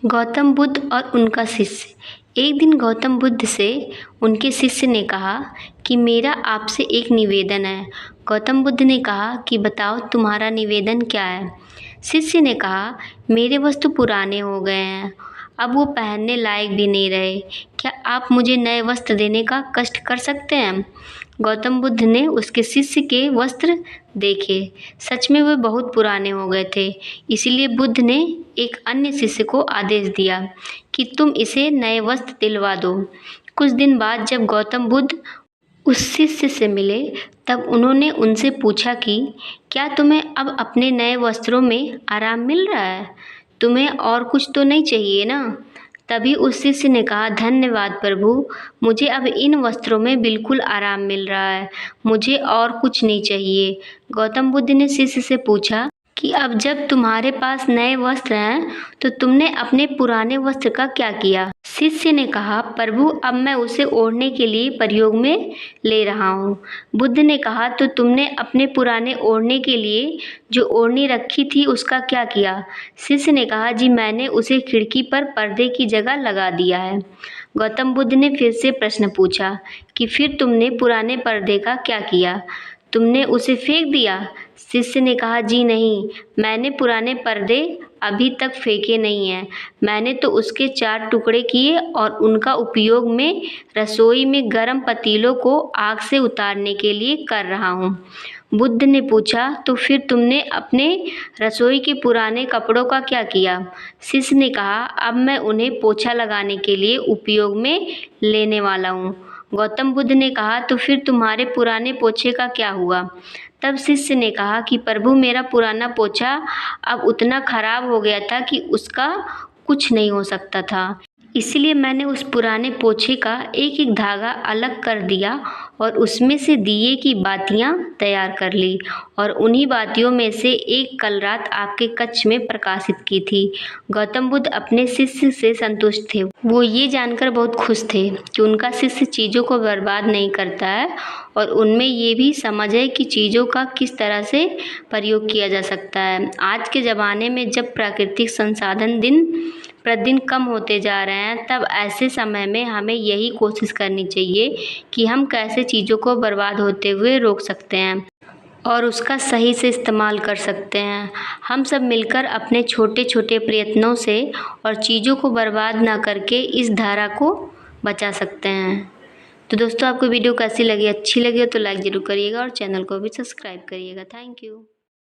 गौतम बुद्ध और उनका शिष्य। एक दिन गौतम बुद्ध से उनके शिष्य ने कहा कि मेरा आपसे एक निवेदन है। गौतम बुद्ध ने कहा कि बताओ तुम्हारा निवेदन क्या है। शिष्य ने कहा मेरे वस्त्र पुराने हो गए हैं, अब वो पहनने लायक भी नहीं रहे। क्या आप मुझे नए वस्त्र देने का कष्ट कर सकते हैं। गौतम बुद्ध ने उसके शिष्य के वस्त्र देखे। सच में वे बहुत पुराने हो गए थे। इसलिए बुद्ध ने एक अन्य शिष्य को आदेश दिया कि तुम इसे नए वस्त्र दिलवा दो। कुछ दिन बाद जब गौतम बुद्ध उस शिष्य से मिले तब उन्होंने उनसे पूछा कि क्या तुम्हें अब अपने नए वस्त्रों में आराम मिल रहा है, तुम्हें और कुछ तो नहीं चाहिए ना। तभी उस शिष्य ने कहा धन्यवाद प्रभु, मुझे अब इन वस्त्रों में बिल्कुल आराम मिल रहा है, मुझे और कुछ नहीं चाहिए। गौतम बुद्ध ने शिष्य से पूछा कि अब जब तुम्हारे पास नए वस्त्र हैं तो तुमने अपने पुराने वस्त्र का क्या किया। शिष्य ने कहा प्रभु, अब मैं उसे ओढ़ने के लिए प्रयोग में ले रहा हूँ। बुद्ध ने कहा तो तुमने अपने पुराने ओढ़ने के लिए जो ओढ़नी रखी थी उसका क्या किया। शिष्य ने कहा जी मैंने उसे खिड़की पर पर्दे की जगह लगा दिया है। गौतम बुद्ध ने फिर से प्रश्न पूछा कि फिर तुमने पुराने पर्दे का क्या किया, तुमने उसे फेंक दिया। शिष्य ने कहा जी नहीं, मैंने पुराने पर्दे अभी तक फेंके नहीं हैं, मैंने तो उसके 4 टुकड़े किए और उनका उपयोग मैं रसोई में गर्म पतीलों को आग से उतारने के लिए कर रहा हूँ। बुद्ध ने पूछा तो फिर तुमने अपने रसोई के पुराने कपड़ों का क्या किया। शिष्य ने कहा अब मैं उन्हें पोछा लगाने के लिए उपयोग में लेने वाला हूँ। गौतम बुद्ध ने कहा तो फिर तुम्हारे पुराने पोछे का क्या हुआ। तब शिष्य ने कहा कि प्रभु मेरा पुराना पोछा अब उतना खराब हो गया था कि उसका कुछ नहीं हो सकता था, इसलिए मैंने उस पुराने पोछे का एक एक धागा अलग कर दिया और उसमें से दिए की बातियां तैयार कर ली और उन्हीं बातियों में से एक कल रात आपके कक्ष में प्रकाशित की थी। गौतम बुद्ध अपने शिष्य से संतुष्ट थे। वो ये जानकर बहुत खुश थे कि उनका शिष्य चीज़ों को बर्बाद नहीं करता है और उनमें ये भी समझ है कि चीज़ों का किस तरह से प्रयोग किया जा सकता है। आज के ज़माने में जब प्राकृतिक संसाधन दिन प्रतिदिन कम होते जा रहे हैं तब ऐसे समय में हमें यही कोशिश करनी चाहिए कि हम कैसे चीज़ों को बर्बाद होते हुए रोक सकते हैं और उसका सही से इस्तेमाल कर सकते हैं। हम सब मिलकर अपने छोटे छोटे प्रयत्नों से और चीज़ों को बर्बाद ना करके इस धारा को बचा सकते हैं। तो दोस्तों आपको वीडियो कैसी लगी, अच्छी लगी हो तो लाइक ज़रूर करिएगा और चैनल को भी सब्सक्राइब करिएगा। Thank you.